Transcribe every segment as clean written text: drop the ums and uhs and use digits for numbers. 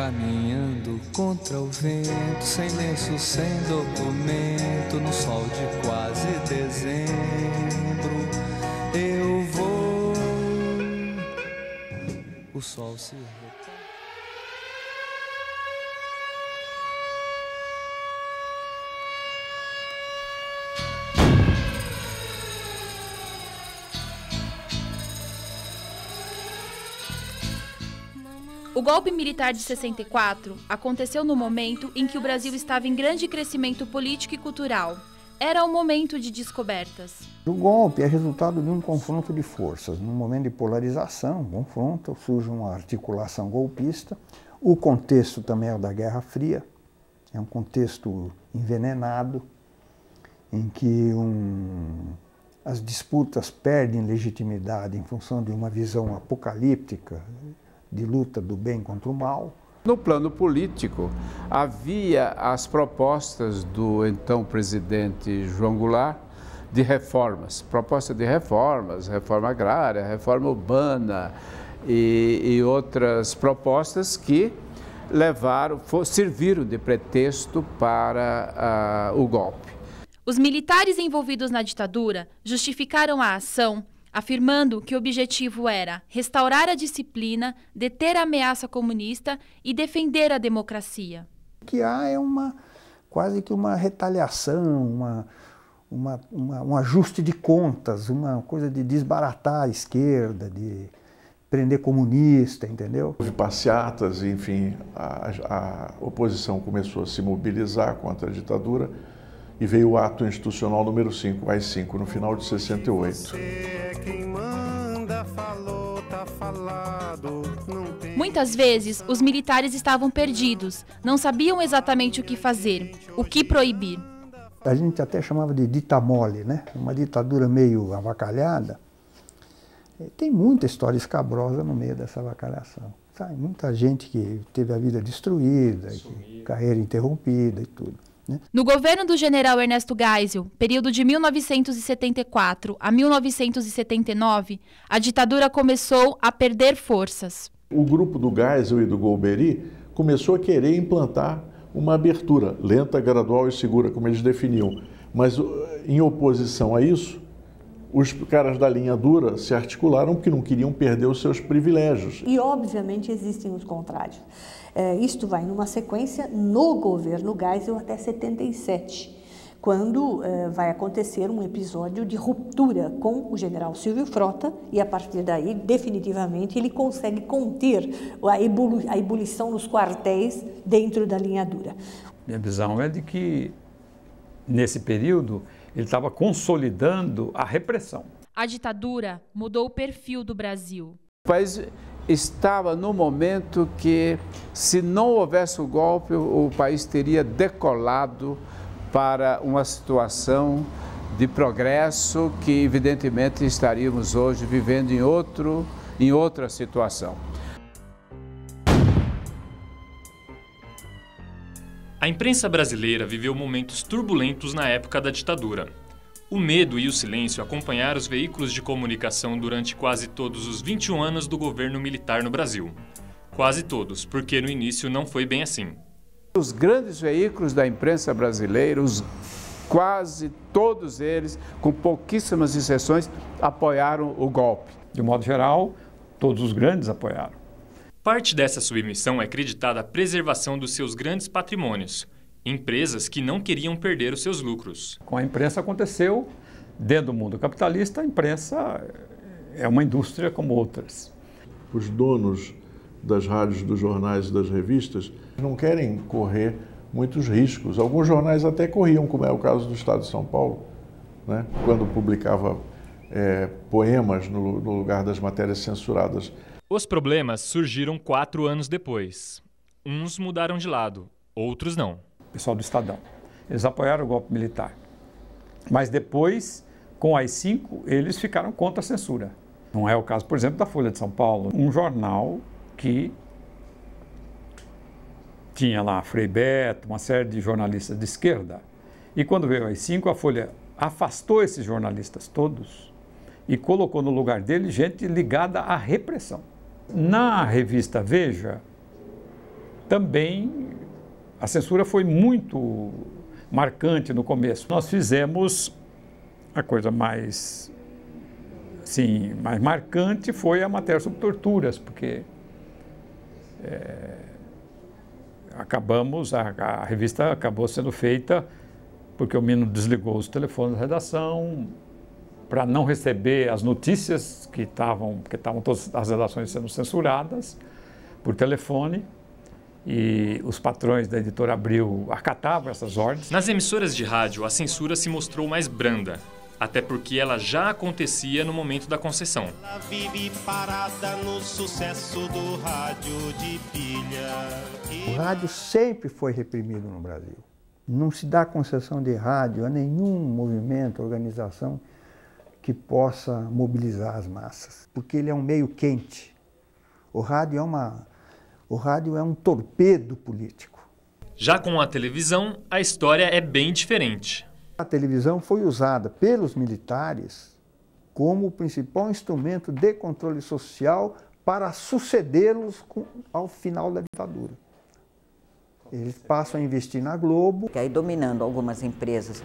caminhando contra o vento, sem lenço, sem documento, no sol de quase dezembro, eu vou. O sol se O golpe militar de 64 aconteceu no momento em que o Brasil estava em grande crescimento político e cultural. Era um momento de descobertas. O golpe é resultado de um confronto de forças. Num momento de polarização, confronto, surge uma articulação golpista. O contexto também é o da Guerra Fria. É um contexto envenenado, em que as disputas perdem legitimidade em função de uma visão apocalíptica, de luta do bem contra o mal. No plano político, havia as propostas do então presidente João Goulart de reformas, reforma agrária, reforma urbana e outras propostas que serviram de pretexto para o golpe. Os militares envolvidos na ditadura justificaram a ação afirmando que o objetivo era restaurar a disciplina, deter a ameaça comunista e defender a democracia. O que há é quase que uma retaliação, um ajuste de contas, uma coisa de desbaratar a esquerda, de prender comunista, entendeu? Houve passeatas, enfim, a oposição começou a se mobilizar contra a ditadura e veio o ato institucional número 5, o AI-5, no final de 68. Muitas vezes, os militares estavam perdidos, não sabiam exatamente o que fazer, o que proibir. A gente até chamava de ditamole, né? Uma ditadura meio avacalhada. Tem muita história escabrosa no meio dessa avacalhação. Sabe? Muita gente que teve a vida destruída, carreira interrompida e tudo. No governo do general Ernesto Geisel, período de 1974 a 1979, a ditadura começou a perder forças. O grupo do Geisel e do Golbery começou a querer implantar uma abertura lenta, gradual e segura, como eles definiam. Mas, em oposição a isso, os caras da linha dura se articularam porque não queriam perder os seus privilégios. E, obviamente, existem os contrários. Isto vai numa sequência no governo Geisel até 77, quando vai acontecer um episódio de ruptura com o general Silvio Frota e, a partir daí, definitivamente, ele consegue conter a ebulição nos quartéis dentro da linha dura. Minha visão é de que, nesse período, ele estava consolidando a repressão. A ditadura mudou o perfil do Brasil. O país estava no momento que, se não houvesse o golpe, o país teria decolado para uma situação de progresso que, evidentemente, estaríamos hoje vivendo em outra situação. A imprensa brasileira viveu momentos turbulentos na época da ditadura. O medo e o silêncio acompanharam os veículos de comunicação durante quase todos os 21 anos do governo militar no Brasil. Quase todos, porque no início não foi bem assim. Os grandes veículos da imprensa brasileira, quase todos eles, com pouquíssimas exceções, apoiaram o golpe. De modo geral, todos os grandes apoiaram. Parte dessa submissão é acreditada à preservação dos seus grandes patrimônios, empresas que não queriam perder os seus lucros. Com a imprensa aconteceu, dentro do mundo capitalista, a imprensa é uma indústria como outras. Os donos das rádios, dos jornais e das revistas não querem correr muitos riscos. Alguns jornais até corriam, como é o caso do Estado de São Paulo, né? Quando publicava poemas no lugar das matérias censuradas. Os problemas surgiram 4 anos depois. Uns mudaram de lado, outros não. Pessoal do Estadão. Eles apoiaram o golpe militar. Mas depois, com o AI-5, eles ficaram contra a censura. Não é o caso, por exemplo, da Folha de São Paulo, um jornal que tinha lá Frei Beto, uma série de jornalistas de esquerda. E quando veio o AI-5, a Folha afastou esses jornalistas todos e colocou no lugar deles gente ligada à repressão. Na revista Veja, também a censura foi muito marcante no começo. Nós fizemos a coisa mais marcante foi a matéria sobre torturas, porque a revista acabou sendo feita porque o Mino desligou os telefones da redação para não receber as notícias porque estavam todas as redações sendo censuradas por telefone. E os patrões da editora Abril acatavam essas ordens. Nas emissoras de rádio, a censura se mostrou mais branda, até porque ela já acontecia no momento da concessão. Ela vive parada no sucesso do rádio de pilha. O rádio sempre foi reprimido no Brasil. Não se dá concessão de rádio a nenhum movimento, organização que possa mobilizar as massas, porque ele é um meio quente. O rádio é um torpedo político. Já com a televisão, a história é bem diferente. A televisão foi usada pelos militares como o principal instrumento de controle social para sucedê-los ao final da ditadura. Eles passam a investir na Globo. Aí, dominando algumas empresas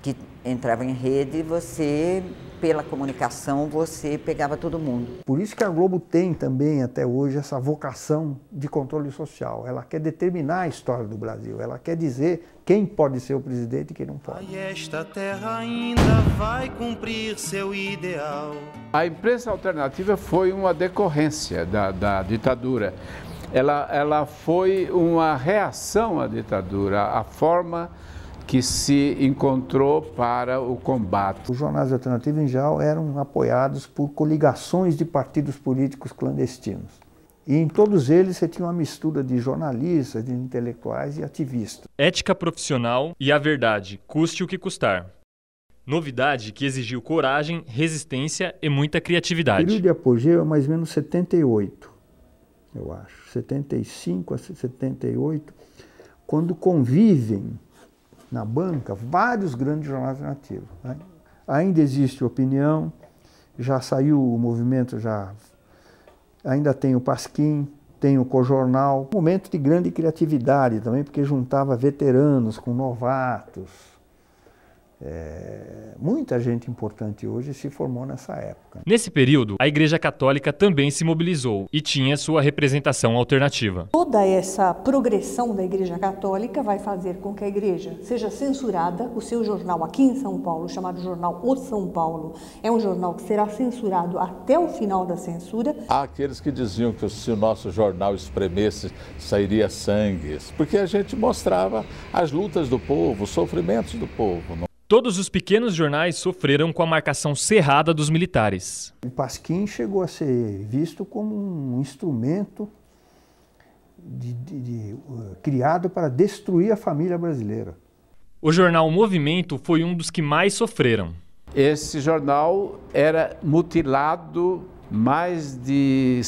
que entravam em rede, você, pela comunicação, você pegava todo mundo. Por isso que a Globo tem também, até hoje, essa vocação de controle social. Ela quer determinar a história do Brasil. Ela quer dizer quem pode ser o presidente e quem não pode. E esta terra ainda vai cumprir seu ideal. A imprensa alternativa foi uma decorrência da ditadura. Ela foi uma reação à ditadura, a forma que se encontrou para o combate. Os jornais alternativos, em geral, eram apoiados por coligações de partidos políticos clandestinos. E em todos eles você tinha uma mistura de jornalistas, de intelectuais e ativistas. Ética profissional e a verdade, custe o que custar. Novidade que exigiu coragem, resistência e muita criatividade. O período de apogeu é mais ou menos 78, eu acho. 75 a 78, quando convivem na banca vários grandes jornais alternativos. Né? Ainda existe Opinião, já saiu o movimento, ainda tem o Pasquim, tem o Cojornal. Um momento de grande criatividade também, porque juntava veteranos com novatos. Muita gente importante hoje se formou nessa época. Nesse período, a Igreja Católica também se mobilizou e tinha sua representação alternativa. Toda essa progressão da Igreja Católica vai fazer com que a Igreja seja censurada. O seu jornal aqui em São Paulo, chamado Jornal O São Paulo, é um jornal que será censurado até o final da censura. Há aqueles que diziam que se o nosso jornal espremesse, sairia sangue, porque a gente mostrava as lutas do povo, os sofrimentos do povo. Todos os pequenos jornais sofreram com a marcação cerrada dos militares. O Pasquim chegou a ser visto como um instrumento criado para destruir a família brasileira. O jornal Movimento foi um dos que mais sofreram. Esse jornal era mutilado mais de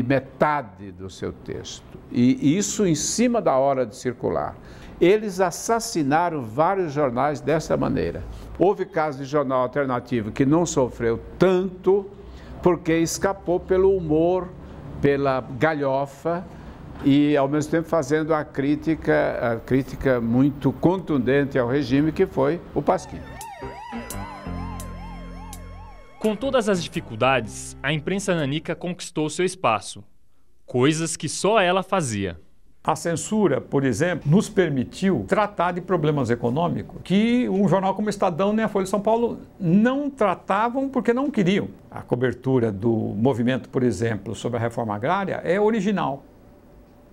metade do seu texto, e isso em cima da hora de circular. Eles assassinaram vários jornais dessa maneira. Houve casos de jornal alternativo que não sofreu tanto porque escapou pelo humor, pela galhofa e, ao mesmo tempo, fazendo a crítica muito contundente ao regime, que foi o Pasquim. Com todas as dificuldades, a imprensa nanica conquistou seu espaço, coisas que só ela fazia. A censura, por exemplo, nos permitiu tratar de problemas econômicos que um jornal como o Estadão nem a Folha de São Paulo não tratavam porque não queriam. A cobertura do movimento, por exemplo, sobre a reforma agrária é original.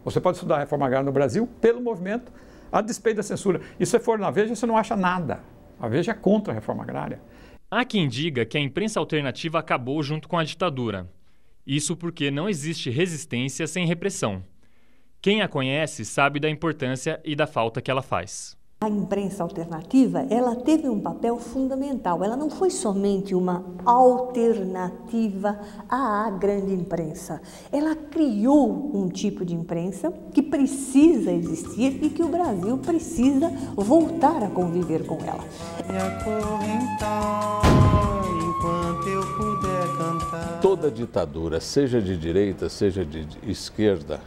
Você pode estudar a reforma agrária no Brasil pelo movimento, a despeito da censura. E se você for na Veja, você não acha nada. A Veja é contra a reforma agrária. Há quem diga que a imprensa alternativa acabou junto com a ditadura. Isso porque não existe resistência sem repressão. Quem a conhece sabe da importância e da falta que ela faz. A imprensa alternativa, ela teve um papel fundamental. Ela não foi somente uma alternativa à grande imprensa. Ela criou um tipo de imprensa que precisa existir e que o Brasil precisa voltar a conviver com ela. Enquanto eu puder cantar. Toda ditadura, seja de direita, seja de esquerda,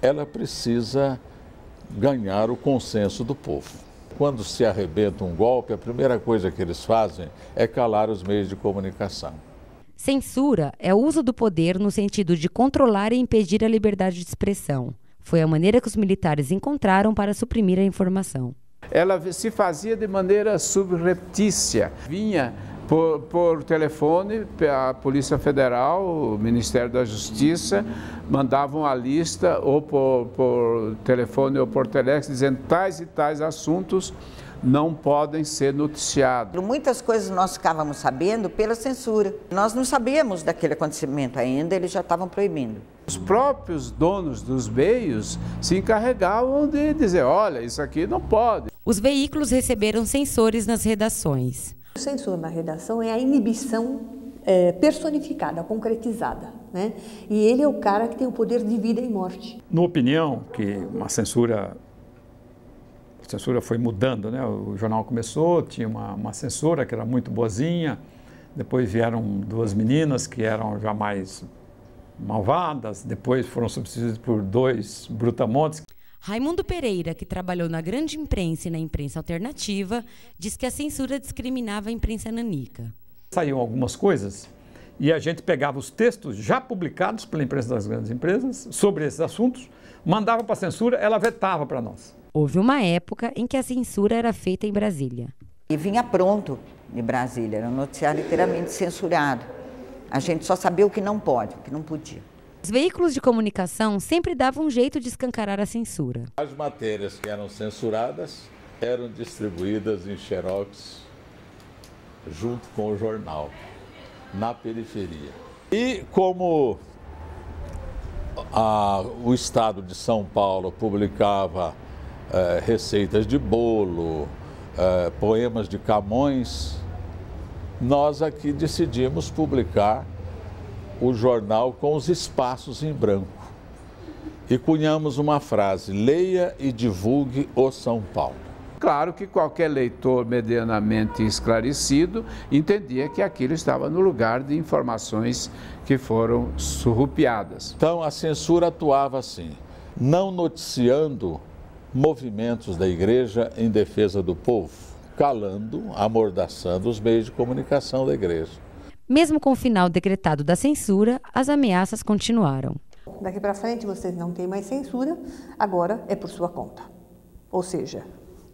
ela precisa ganhar o consenso do povo. Quando se arrebenta um golpe, a primeira coisa que eles fazem é calar os meios de comunicação. Censura é o uso do poder no sentido de controlar e impedir a liberdade de expressão. Foi a maneira que os militares encontraram para suprimir a informação. Ela se fazia de maneira subreptícia. Vinha por telefone, a Polícia Federal, o Ministério da Justiça, mandavam a lista ou por telefone ou por telex, dizendo tais e tais assuntos não podem ser noticiados. Muitas coisas nós ficávamos sabendo pela censura. Nós não sabíamos daquele acontecimento ainda, eles já estavam proibindo. Os próprios donos dos meios se encarregavam de dizer, olha, isso aqui não pode. Os veículos receberam censores nas redações. O censor na redação é a inibição personificada, concretizada, né? E ele é o cara que tem o poder de vida e morte. Na opinião que a censura foi mudando, né? O jornal começou, tinha uma censora que era muito boazinha, depois vieram duas meninas que eram já mais malvadas, depois foram substituídas por dois brutamontes. Raimundo Pereira, que trabalhou na grande imprensa e na imprensa alternativa, diz que a censura discriminava a imprensa nanica. Saíam algumas coisas e a gente pegava os textos já publicados pela imprensa das grandes empresas sobre esses assuntos, mandava para a censura, ela vetava para nós. Houve uma época em que a censura era feita em Brasília. E vinha pronto de Brasília, era um noticiário inteiramente censurado. A gente só sabia o que não pode, o que não podia. Os veículos de comunicação sempre davam um jeito de escancarar a censura. As matérias que eram censuradas eram distribuídas em xerox junto com o jornal, na periferia. E como o Estado de São Paulo publicava receitas de bolo, poemas de Camões, nós aqui decidimos publicar o jornal com os espaços em branco. E cunhamos uma frase, leia e divulgue o São Paulo. Claro que qualquer leitor medianamente esclarecido entendia que aquilo estava no lugar de informações que foram surrupiadas. Então a censura atuava assim, não noticiando movimentos da igreja em defesa do povo, calando, amordaçando os meios de comunicação da igreja. Mesmo com o final decretado da censura, as ameaças continuaram. Daqui para frente vocês não têm mais censura, agora é por sua conta. Ou seja,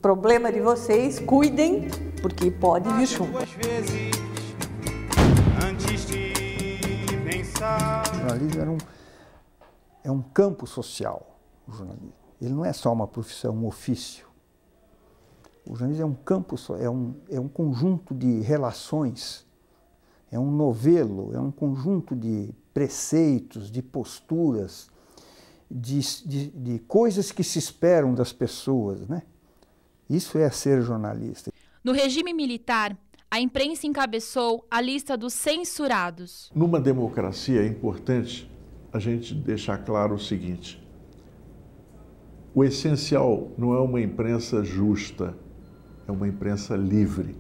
problema de vocês, cuidem, porque pode vir chuva. O jornalismo é um campo social, o jornalismo. Ele não é só uma profissão, um ofício. O jornalismo é um campo, é um conjunto de relações, é um novelo, é um conjunto de preceitos, de posturas, de coisas que se esperam das pessoas, né? Isso é ser jornalista. No regime militar, a imprensa encabeçou a lista dos censurados. Numa democracia é importante a gente deixar claro o seguinte: o essencial não é uma imprensa justa, é uma imprensa livre.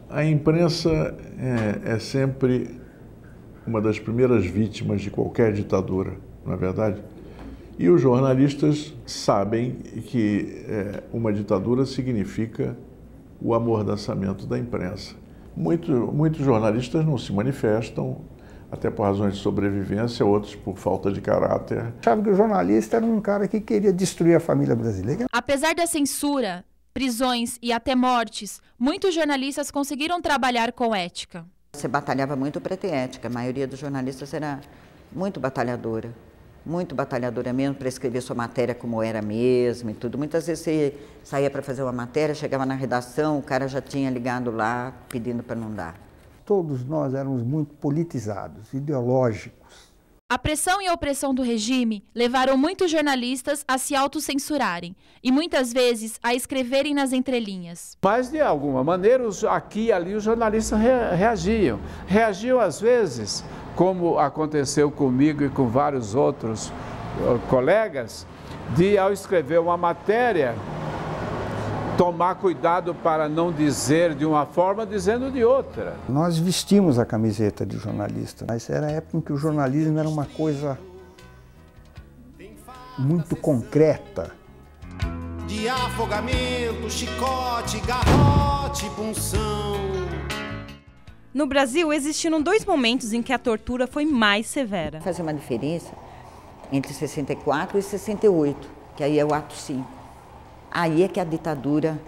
A imprensa é sempre uma das primeiras vítimas de qualquer ditadura, não é verdade? E os jornalistas sabem que uma ditadura significa o amordaçamento da imprensa. Muitos jornalistas não se manifestam, até por razões de sobrevivência, outros por falta de caráter. Sabe que o jornalista era um cara que queria destruir a família brasileira. Apesar da censura, prisões e até mortes, muitos jornalistas conseguiram trabalhar com ética. Você batalhava muito para ter ética. A maioria dos jornalistas era muito batalhadora mesmo para escrever sua matéria como era mesmo e tudo. Muitas vezes você saía para fazer uma matéria, chegava na redação, o cara já tinha ligado lá pedindo para não dar. Todos nós éramos muito politizados, ideológicos. A pressão e a opressão do regime levaram muitos jornalistas a se autocensurarem e muitas vezes a escreverem nas entrelinhas. Mas, de alguma maneira, aqui e ali os jornalistas reagiam. Reagiam, às vezes, como aconteceu comigo e com vários outros colegas, de, ao escrever uma matéria, tomar cuidado para não dizer de uma forma, dizendo de outra. Nós vestimos a camiseta de jornalista, mas era a época em que o jornalismo era uma coisa muito concreta. De afogamento, chicote, garrote, punção. No Brasil, existiram 2 momentos em que a tortura foi mais severa. Fazer uma diferença entre 64 e 68, que aí é o ato 5. Aí é que a ditadura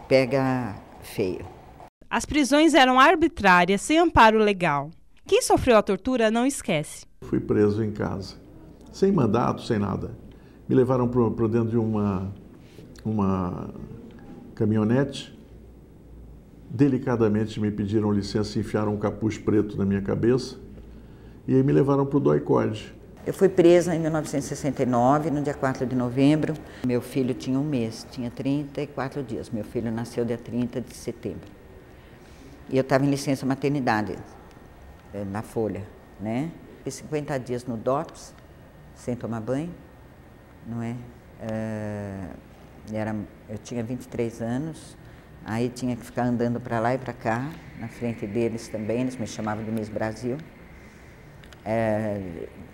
pega feio. As prisões eram arbitrárias, sem amparo legal. Quem sofreu a tortura não esquece. Fui preso em casa, sem mandato, sem nada. Me levaram para dentro de uma caminhonete. Delicadamente me pediram licença e enfiaram um capuz preto na minha cabeça. E aí me levaram para o DOI-CODE. Eu fui presa em 1969, no dia 4 de novembro. Meu filho tinha 1 mês, tinha 34 dias. Meu filho nasceu dia 30 de setembro. E eu estava em licença maternidade, na Folha, né? Fiz 50 dias no DOPS, sem tomar banho, não é? Eu tinha 23 anos, aí tinha que ficar andando para lá e para cá, na frente deles também, eles me chamavam de Miss Brasil.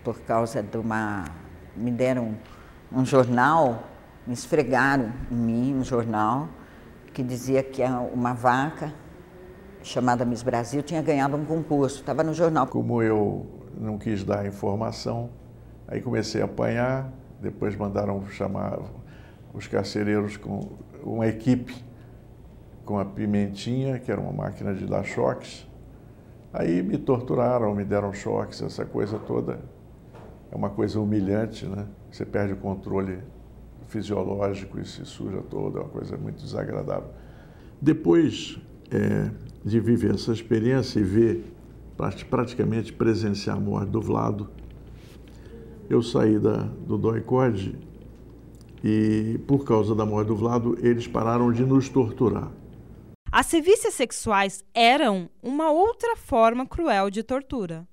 Por causa de me deram um jornal, me esfregaram em mim um jornal que dizia que uma vaca chamada Miss Brasil tinha ganhado um concurso, estava no jornal. Como eu não quis dar informação, aí comecei a apanhar, depois mandaram chamar os carcereiros com uma equipe com a pimentinha, que era uma máquina de dar choques. Aí me torturaram, me deram choques, essa coisa toda. É uma coisa humilhante, né? Você perde o controle fisiológico e se suja todo, é uma coisa muito desagradável. Depois de viver essa experiência e ver, praticamente presenciar a morte do Vlado, eu saí do DOI-CODE e, por causa da morte do Vlado, eles pararam de nos torturar. As sevícias sexuais eram uma outra forma cruel de tortura.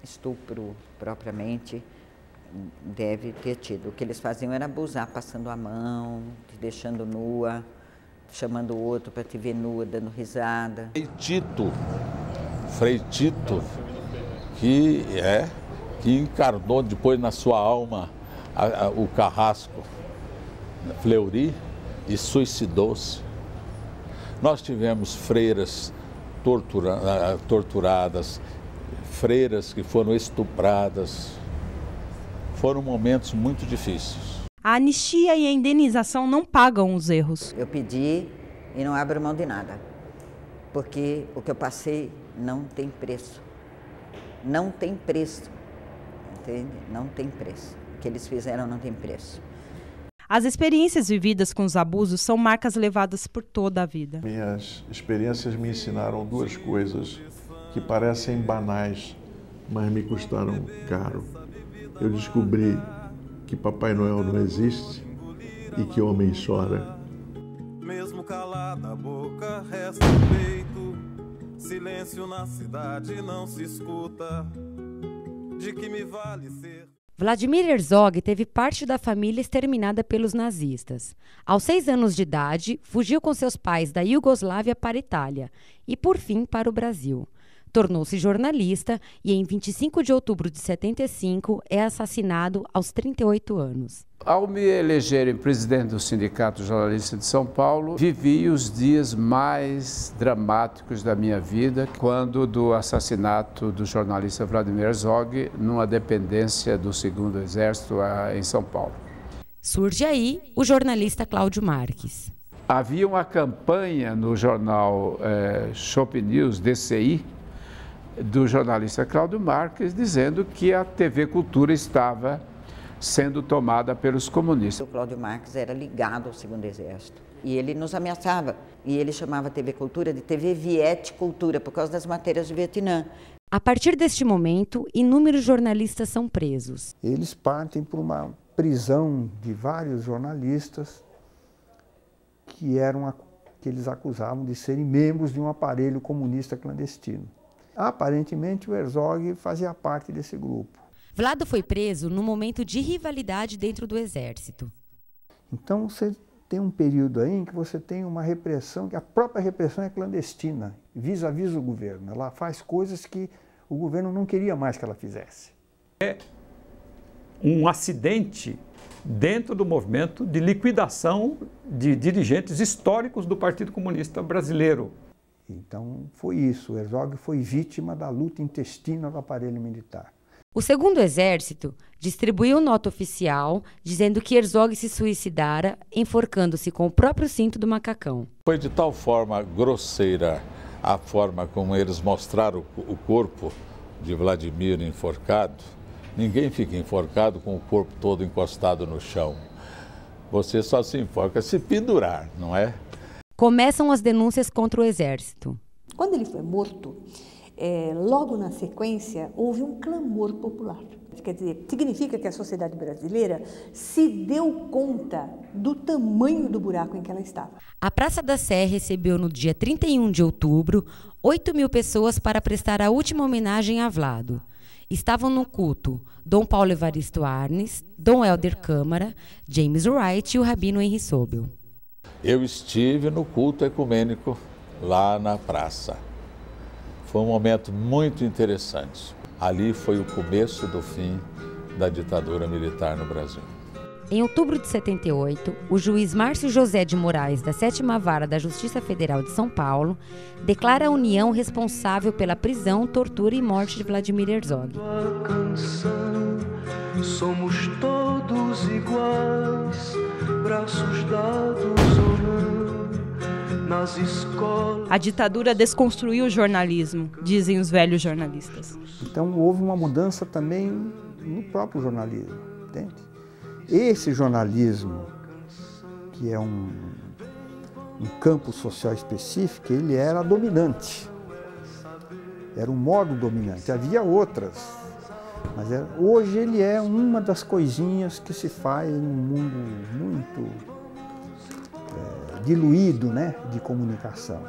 Estupro, propriamente, deve ter tido. O que eles faziam era abusar, passando a mão, te deixando nua, chamando o outro para te ver nua, dando risada. Frei Tito, que encarnou depois na sua alma o carrasco, Fleury, e suicidou-se. Nós tivemos freiras torturadas, freiras que foram estupradas. Foram momentos muito difíceis. A anistia e a indenização não pagam os erros. Eu pedi e não abro mão de nada, porque o que eu passei não tem preço. Não tem preço, entende? Não tem preço. O que eles fizeram não tem preço. As experiências vividas com os abusos são marcas levadas por toda a vida. Minhas experiências me ensinaram 2 coisas que parecem banais, mas me custaram caro. Eu descobri que Papai Noel não existe e que homem chora. Mesmo calada a boca, resta o peito. Silêncio na cidade não se escuta. De que me vale ser... Vladimir Herzog teve parte da família exterminada pelos nazistas. Aos 6 anos de idade, fugiu com seus pais da Iugoslávia para a Itália e, por fim, para o Brasil. Tornou-se jornalista e, em 25 de outubro de 75, é assassinado aos 38 anos. Ao me elegerem presidente do Sindicato Jornalista de São Paulo, vivi os dias mais dramáticos da minha vida, quando do assassinato do jornalista Vladimir Herzog, numa dependência do 2º Exército em São Paulo. Surge aí o jornalista Cláudio Marques. Havia uma campanha no jornal Shop News, DCI, do jornalista Cláudio Marques, dizendo que a TV Cultura estava sendo tomada pelos comunistas. O Cláudio Marques era ligado ao 2º Exército e ele nos ameaçava. E ele chamava a TV Cultura de TV Viet Cultura, por causa das matérias do Vietnã. A partir deste momento, inúmeros jornalistas são presos. Eles partem para uma prisão de vários jornalistas que eles acusavam de serem membros de um aparelho comunista clandestino. Aparentemente, o Herzog fazia parte desse grupo. Vlado foi preso num momento de rivalidade dentro do Exército. Então, você tem um período aí em que você tem uma repressão, que a própria repressão é clandestina, vis-à-vis o governo. Ela faz coisas que o governo não queria mais que ela fizesse. um acidente dentro do movimento de liquidação de dirigentes históricos do Partido Comunista Brasileiro. Então foi isso, o Herzog foi vítima da luta intestina do aparelho militar. O Segundo Exército distribuiu nota oficial dizendo que Herzog se suicidara enforcando-se com o próprio cinto do macacão. Foi de tal forma grosseira a forma como eles mostraram o corpo de Vladimir enforcado. Ninguém fica enforcado com o corpo todo encostado no chão. Você só se enforca se pendurar, não é? Começam as denúncias contra o Exército. Quando ele foi morto, logo na sequência, houve um clamor popular. Quer dizer, significa que a sociedade brasileira se deu conta do tamanho do buraco em que ela estava. A Praça da Sé recebeu no dia 31 de outubro 8.000 pessoas para prestar a última homenagem a Vlado. Estavam no culto Dom Paulo Evaristo Arnes, Dom Helder Câmara, James Wright e o Rabino Henry Sobel. Eu estive no culto ecumênico lá na praça. Foi um momento muito interessante. Ali foi o começo do fim da ditadura militar no Brasil. Em outubro de 78, o juiz Márcio José de Moraes, da 7ª Vara da Justiça Federal de São Paulo, declara a União responsável pela prisão, tortura e morte de Vladimir Herzog. Somos todos iguais, braços dados ou não, nas escolas. A ditadura desconstruiu o jornalismo, dizem os velhos jornalistas. Então houve uma mudança também no próprio jornalismo, entende? Esse jornalismo, que é um campo social específico, ele era dominante. Era um modo dominante. Havia outras, mas hoje ele é uma das coisinhas que se faz num mundo muito diluído, né, de comunicação.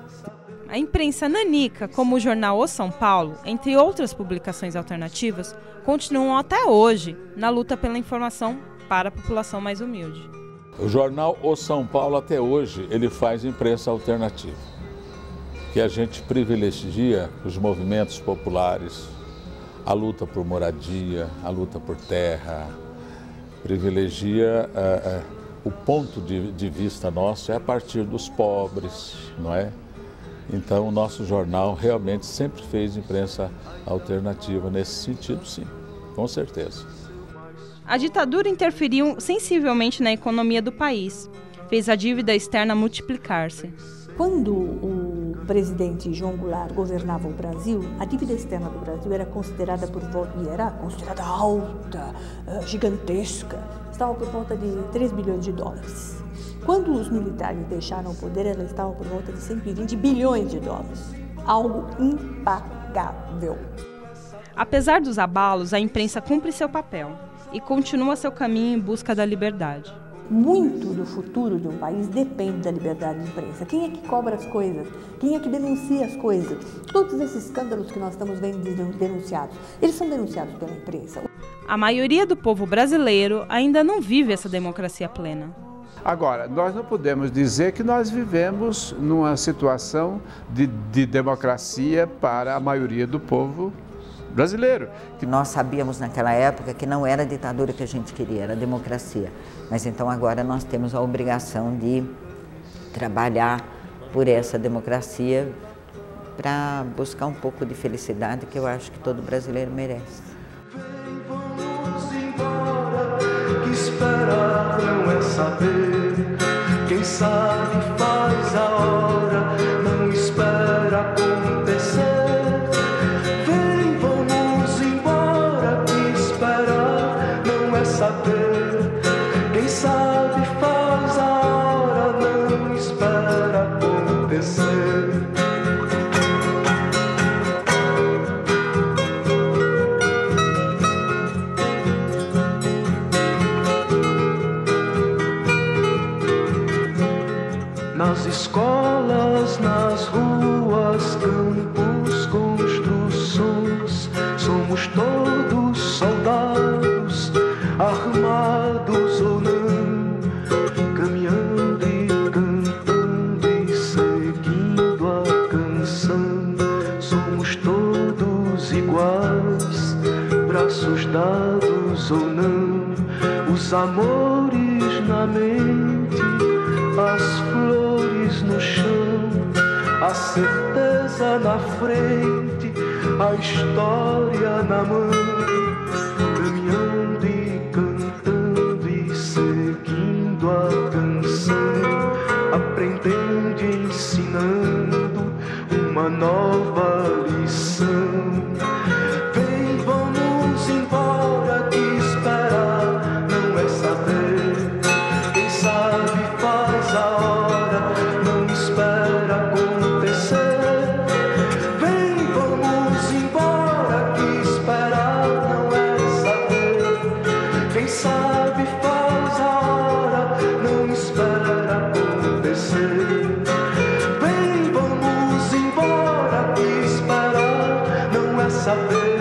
A imprensa nanica, como o jornal O São Paulo, entre outras publicações alternativas, continuam até hoje na luta pela informação para a população mais humilde. O jornal O São Paulo, até hoje, ele faz imprensa alternativa, que a gente privilegia os movimentos populares, a luta por moradia, a luta por terra, privilegia o ponto de vista nosso é a partir dos pobres, não é? Então, o nosso jornal realmente sempre fez imprensa alternativa nesse sentido, sim, com certeza. A ditadura interferiu sensivelmente na economia do país, fez a dívida externa multiplicar-se. Quando o presidente João Goulart governava o Brasil, a dívida externa do Brasil era considerada considerada alta, gigantesca, estava por volta de 3 bilhões de dólares. Quando os militares deixaram o poder, ela estava por volta de 120 bilhões de dólares, algo impagável. Apesar dos abalos, a imprensa cumpre seu papel e continua seu caminho em busca da liberdade. Muito do futuro de um país depende da liberdade de imprensa. Quem é que cobra as coisas? Quem é que denuncia as coisas? Todos esses escândalos que nós estamos vendo denunciados, eles são denunciados pela imprensa. A maioria do povo brasileiro ainda não vive essa democracia plena. Agora, nós não podemos dizer que nós vivemos numa situação de democracia para a maioria do povo brasileiro. Nós sabíamos naquela época que não era a ditadura que a gente queria, era a democracia. Mas então agora nós temos a obrigação de trabalhar por essa democracia para buscar um pouco de felicidade que eu acho que todo brasileiro merece. Vamos embora, que esperar não é saber. Quem sabe faz a hora, não espera acontecer. Quem sabe faz a hora, não espera acontecer. Nas escolas, nas ruas, campos, construções, somos todos soldados, armados ou não, caminhando e cantando e seguindo a canção. Somos todos iguais, braços dados ou não. os amores na mente, as flores no chão, a certeza na frente, a história na mão, caminhando e cantando e seguindo a canção, aprendendo e ensinando uma nova lição. Vem, vamos embora, que esperar não é saber. Quem sabe faz a hora, não espera acontecer. Vem, vamos embora, que esperar não é saber. Quem sabe faz a hora, não espera acontecer. Vem, vamos embora, que esperar não é saber.